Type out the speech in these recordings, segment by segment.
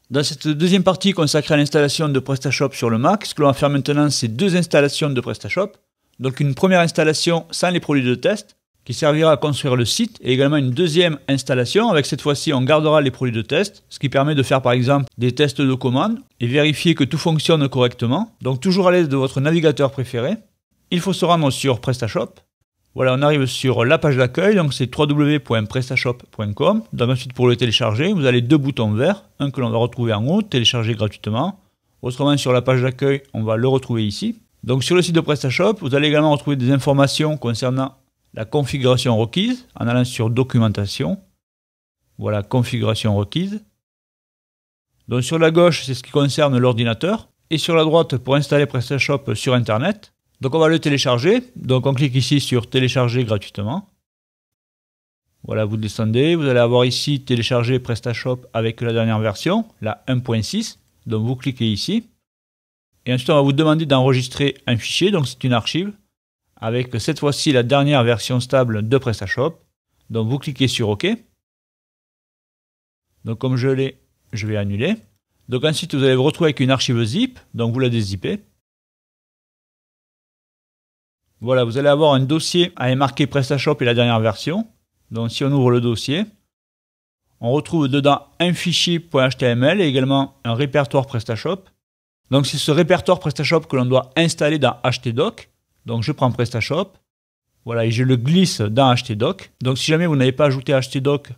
Dans cette deuxième partie consacrée à l'installation de PrestaShop sur le Mac, ce que l'on va faire maintenant, c'est deux installations de PrestaShop. Donc une première installation sans les produits de test, qui servira à construire le site, et également une deuxième installation, avec cette fois-ci on gardera les produits de test, ce qui permet de faire par exemple des tests de commande, et vérifier que tout fonctionne correctement. Donc toujours à l'aide de votre navigateur préféré. Il faut se rendre sur PrestaShop. Voilà, on arrive sur la page d'accueil, donc c'est www.prestashop.com. Donc ensuite, pour le télécharger, vous avez deux boutons verts, un que l'on va retrouver en haut, télécharger gratuitement. Autrement, sur la page d'accueil, on va le retrouver ici. Donc sur le site de PrestaShop, vous allez également retrouver des informations concernant la configuration requise, en allant sur documentation. Voilà, configuration requise. Donc sur la gauche, c'est ce qui concerne l'ordinateur. Et sur la droite, pour installer PrestaShop sur Internet. Donc on va le télécharger, donc on clique ici sur télécharger gratuitement. Voilà, vous descendez, vous allez avoir ici télécharger PrestaShop avec la dernière version, la 1.6. Donc vous cliquez ici. Et ensuite on va vous demander d'enregistrer un fichier, donc c'est une archive, avec cette fois-ci la dernière version stable de PrestaShop. Donc vous cliquez sur OK. Donc comme je l'ai, je vais annuler. Donc ensuite vous allez vous retrouver avec une archive zip, donc vous la dézippez. Voilà, vous allez avoir un dossier avec marqué PrestaShop et la dernière version. Donc si on ouvre le dossier, on retrouve dedans un fichier .html et également un répertoire PrestaShop. Donc c'est ce répertoire PrestaShop que l'on doit installer dans htdoc. Donc je prends PrestaShop, voilà, et je le glisse dans htdoc. Donc si jamais vous n'avez pas ajouté htdoc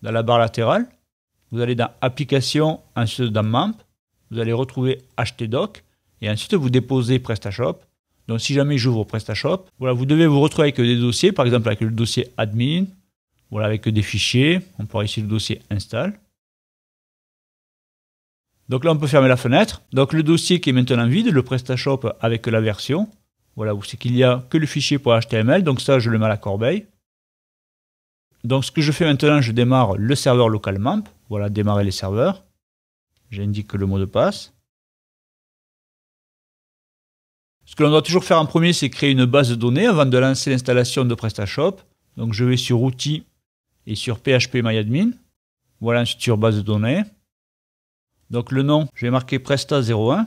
dans la barre latérale, vous allez dans Applications, ensuite dans Memp, vous allez retrouver htdoc et ensuite vous déposez PrestaShop. Donc si jamais j'ouvre PrestaShop, voilà, vous devez vous retrouver avec des dossiers, par exemple avec le dossier admin, voilà, avec des fichiers, on peut avoir ici le dossier install. Donc là on peut fermer la fenêtre. Donc le dossier qui est maintenant vide, le PrestaShop avec la version, voilà, vous savez qu'il n'y a que le fichier .html, donc ça je le mets à la corbeille. Donc ce que je fais maintenant, je démarre le serveur local Memp, voilà, démarrer les serveurs. J'indique le mot de passe. Ce que l'on doit toujours faire en premier, c'est créer une base de données avant de lancer l'installation de PrestaShop. Donc je vais sur Outils et sur PHPMyAdmin. Voilà, ensuite sur base de données. Donc le nom, je vais marquer Presta01.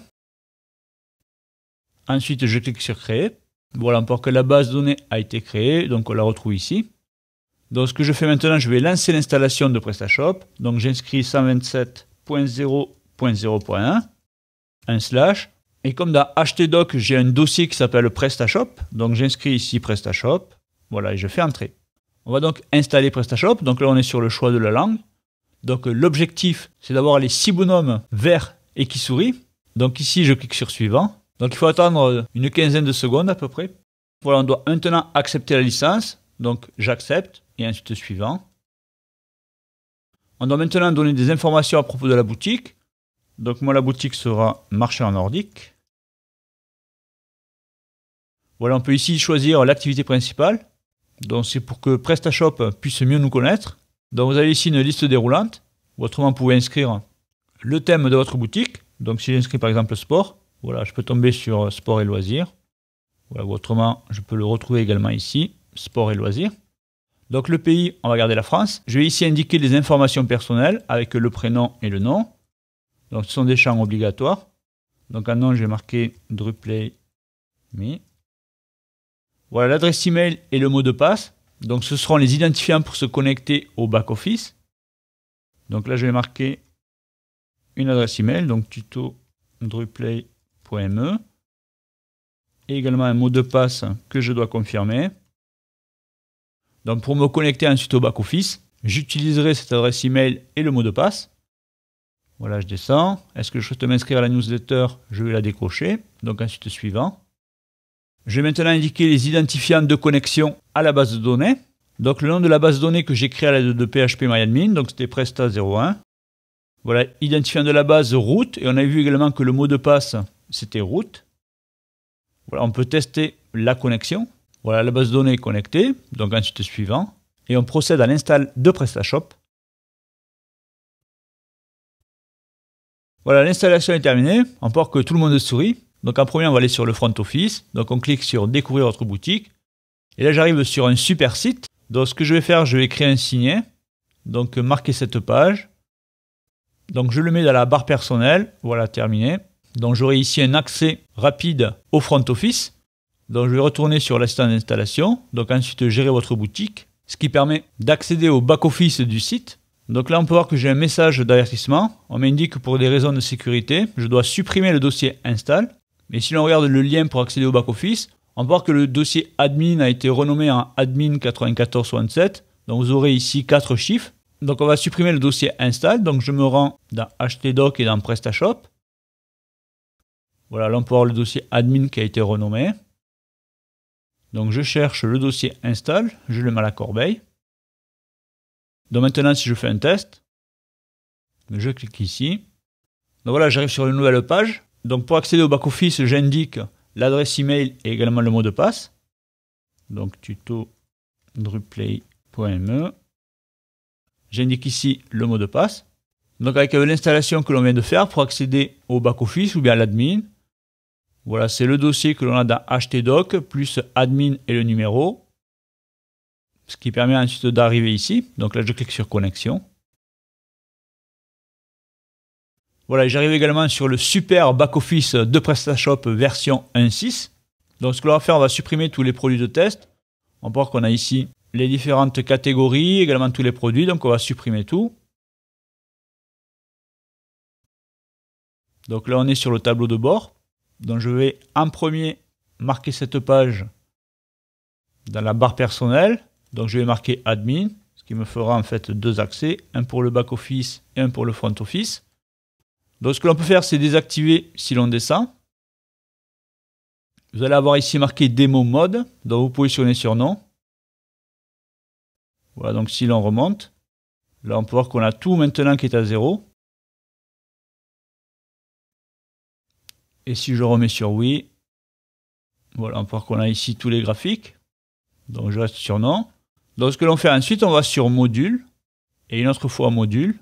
Ensuite, je clique sur Créer. Voilà, pour que la base de données a été créée, donc on la retrouve ici. Donc ce que je fais maintenant, je vais lancer l'installation de PrestaShop. Donc j'inscris 127.0.0.1, un slash. Et comme dans htdoc, j'ai un dossier qui s'appelle PrestaShop, donc j'inscris ici PrestaShop, voilà, et je fais entrer. On va donc installer PrestaShop, donc là on est sur le choix de la langue. Donc l'objectif, c'est d'avoir les 6 bonhommes verts et qui sourient. Donc ici, je clique sur suivant. Donc il faut attendre une quinzaine de secondes à peu près. Voilà, on doit maintenant accepter la licence, donc j'accepte, et ensuite suivant. On doit maintenant donner des informations à propos de la boutique. Donc moi la boutique sera marchand nordique. Voilà, on peut ici choisir l'activité principale. Donc c'est pour que PrestaShop puisse mieux nous connaître. Donc vous avez ici une liste déroulante. Ou autrement vous pouvez inscrire le thème de votre boutique. Donc si j'inscris par exemple sport, voilà, je peux tomber sur sport et loisirs. Voilà, ou autrement je peux le retrouver également ici, sport et loisirs. Donc le pays, on va garder la France. Je vais ici indiquer les informations personnelles avec le prénom et le nom. Donc ce sont des champs obligatoires. Donc en nom, je vais marquer DruplayMe. Voilà l'adresse email et le mot de passe. Donc ce seront les identifiants pour se connecter au back-office. Donc là, je vais marquer une adresse email, donc tuto druplay.me. Et également un mot de passe que je dois confirmer. Donc pour me connecter ensuite au back-office, j'utiliserai cette adresse email et le mot de passe. Voilà, je descends. Est-ce que je souhaite m'inscrire à la newsletter? Je vais la décocher. Donc ensuite suivant. Je vais maintenant indiquer les identifiants de connexion à la base de données. Donc le nom de la base de données que j'ai créée à l'aide de PHPMyAdmin, donc c'était Presta01. Voilà, identifiant de la base route. Et on a vu également que le mot de passe, c'était route. Voilà, on peut tester la connexion. Voilà, la base de données est connectée. Donc ensuite suivant. Et on procède à l'install de PrestaShop. Voilà, l'installation est terminée. On peut voir que tout le monde sourit. Donc en premier, on va aller sur le front office. Donc on clique sur découvrir votre boutique. Et là, j'arrive sur un super site. Donc ce que je vais faire, je vais créer un signet. Donc marquer cette page. Donc je le mets dans la barre personnelle. Voilà, terminé. Donc j'aurai ici un accès rapide au front office. Donc je vais retourner sur l'assistant d'installation. Donc ensuite gérer votre boutique. Ce qui permet d'accéder au back-office du site. Donc là on peut voir que j'ai un message d'avertissement. On m'indique que pour des raisons de sécurité, je dois supprimer le dossier install. Mais si l'on regarde le lien pour accéder au back-office, on peut voir que le dossier admin a été renommé en admin 9467. Donc vous aurez ici 4 chiffres. Donc on va supprimer le dossier install. Donc je me rends dans htdoc et dans PrestaShop. Voilà, là on peut voir le dossier admin qui a été renommé. Donc je cherche le dossier install, je le mets à la corbeille. Donc maintenant si je fais un test, je clique ici. Donc voilà, j'arrive sur une nouvelle page. Donc pour accéder au back-office, j'indique l'adresse email et également le mot de passe. Donc tuto drupplay.me. J'indique ici le mot de passe. Donc avec l'installation que l'on vient de faire pour accéder au back-office ou bien à l'admin, voilà, c'est le dossier que l'on a dans htdoc, plus admin et le numéro. Ce qui permet ensuite d'arriver ici. Donc là, je clique sur connexion. Voilà, j'arrive également sur le super back-office de PrestaShop version 1.6. Donc ce que l'on va faire, on va supprimer tous les produits de test. On peut voir qu'on a ici les différentes catégories, également tous les produits. Donc on va supprimer tout. Donc là, on est sur le tableau de bord. Donc je vais en premier marquer cette page dans la barre personnelle. Donc je vais marquer admin, ce qui me fera en fait 2 accès, un pour le back office et un pour le front office. Donc ce que l'on peut faire, c'est désactiver si l'on descend. Vous allez avoir ici marqué démo mode, donc vous positionnez sur non. Voilà, donc si l'on remonte, là on peut voir qu'on a tout maintenant qui est à 0. Et si je remets sur oui, voilà, on peut voir qu'on a ici tous les graphiques. Donc je reste sur non. Donc ce que l'on fait ensuite, on va sur module. Et une autre fois module.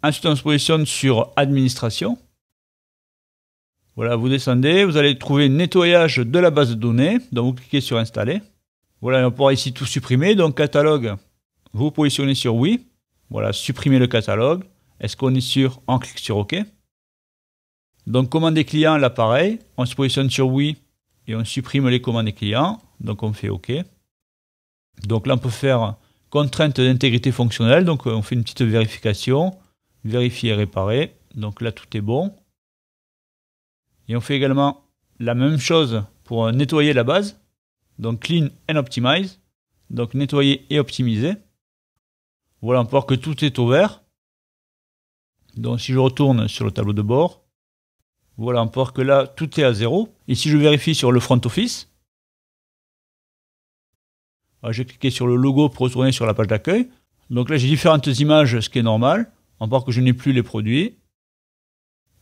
Ensuite on se positionne sur administration. Voilà, vous descendez, vous allez trouver nettoyage de la base de données. Donc vous cliquez sur installer. Voilà, on pourra ici tout supprimer. Donc catalogue, vous positionnez sur oui. Voilà, supprimer le catalogue. Est-ce qu'on est sûr? On clique sur OK. Donc commandes des clients, là pareil, on se positionne sur oui et on supprime les commandes des clients. Donc on fait OK. Donc là on peut faire contrainte d'intégrité fonctionnelle. Donc on fait une petite vérification, vérifier et réparer. Donc là tout est bon. Et on fait également la même chose pour nettoyer la base. Donc clean and optimize. Donc nettoyer et optimiser. Voilà, on peut voir que tout est au vert. Donc si je retourne sur le tableau de bord, voilà, on peut voir que là, tout est à 0. Et si je vérifie sur le front office, j'ai cliqué sur le logo pour retourner sur la page d'accueil. Donc là, j'ai différentes images, ce qui est normal. On peut voir que je n'ai plus les produits.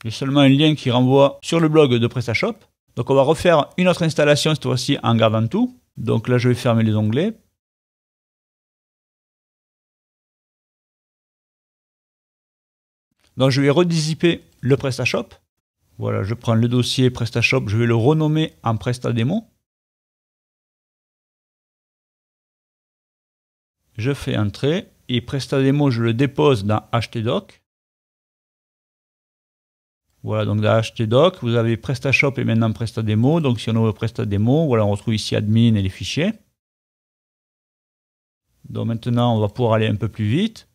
J'ai seulement un lien qui renvoie sur le blog de PrestaShop. Donc on va refaire une autre installation, cette fois-ci en gardant tout. Donc là, je vais fermer les onglets. Donc je vais redizziper le PrestaShop. Voilà, je prends le dossier PrestaShop, je vais le renommer en PrestaDemo. Je fais entrer et PrestaDemo, je le dépose dans htdoc. Voilà, donc dans htdoc, vous avez PrestaShop et maintenant PrestaDemo. Donc si on ouvre PrestaDemo, voilà, on retrouve ici admin et les fichiers. Donc maintenant, on va pouvoir aller un peu plus vite.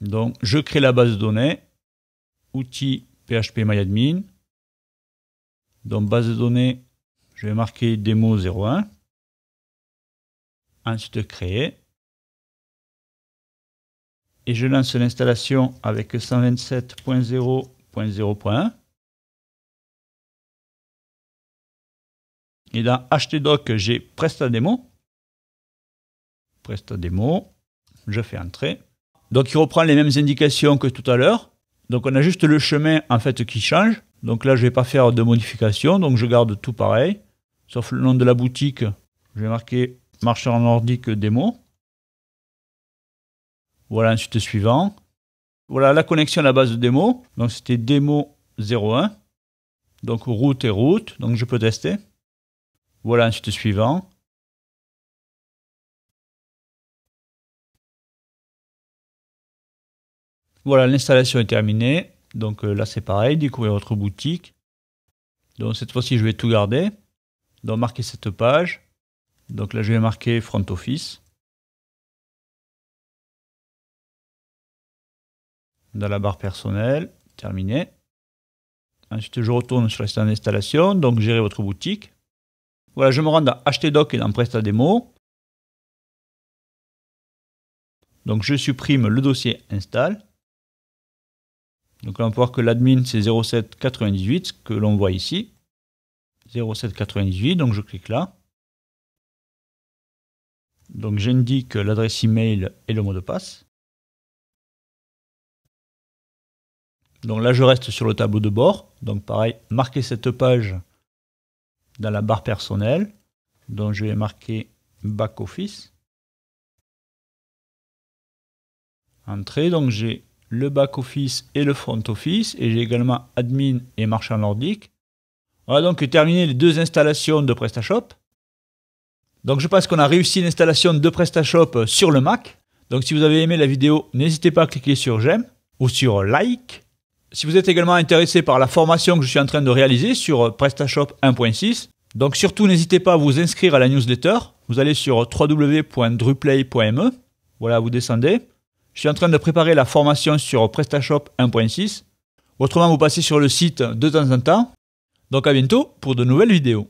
Donc je crée la base de données. Outils phpMyAdmin. Donc base de données, je vais marquer démo 01. Ensuite créer. Et je lance l'installation avec 127.0.0.1. Et dans htdoc, j'ai PrestaDemo. PrestaDemo, je fais entrer. Donc il reprend les mêmes indications que tout à l'heure. Donc on a juste le chemin en fait qui change. Donc là je ne vais pas faire de modification, donc je garde tout pareil. Sauf le nom de la boutique, je vais marquer marchand nordique démo. Voilà, ensuite suivant. Voilà la connexion à la base de démo. Donc c'était démo 01. Donc route et route, donc je peux tester. Voilà, ensuite suivant. Voilà, l'installation est terminée. Donc là c'est pareil, découvrir votre boutique. Donc cette fois-ci je vais tout garder. Donc marquer cette page. Donc là je vais marquer Front Office. Dans la barre personnelle, terminé. Ensuite je retourne sur l'instant d'installation, donc gérer votre boutique. Voilà, je me rends dans HTDoc et dans PrestaDemo. Donc je supprime le dossier install. Donc là on peut voir que l'admin c'est 0798 que l'on voit ici. 0798, donc je clique là. Donc j'indique l'adresse email et le mot de passe. Donc là je reste sur le tableau de bord. Donc pareil, marquer cette page dans la barre personnelle. Donc je vais marquer Back Office. Entrée, donc j'ai le Back Office et le Front Office. Et j'ai également Admin et Marchand nordique. Voilà donc terminé les deux installations de PrestaShop. Donc je pense qu'on a réussi l'installation de PrestaShop sur le Mac. Donc si vous avez aimé la vidéo, n'hésitez pas à cliquer sur j'aime ou sur like. Si vous êtes également intéressé par la formation que je suis en train de réaliser sur PrestaShop 1.6, donc surtout n'hésitez pas à vous inscrire à la newsletter. Vous allez sur www.druplay.me. Voilà, vous descendez. Je suis en train de préparer la formation sur PrestaShop 1.6. Autrement, vous passez sur le site de temps en temps. Donc à bientôt pour de nouvelles vidéos.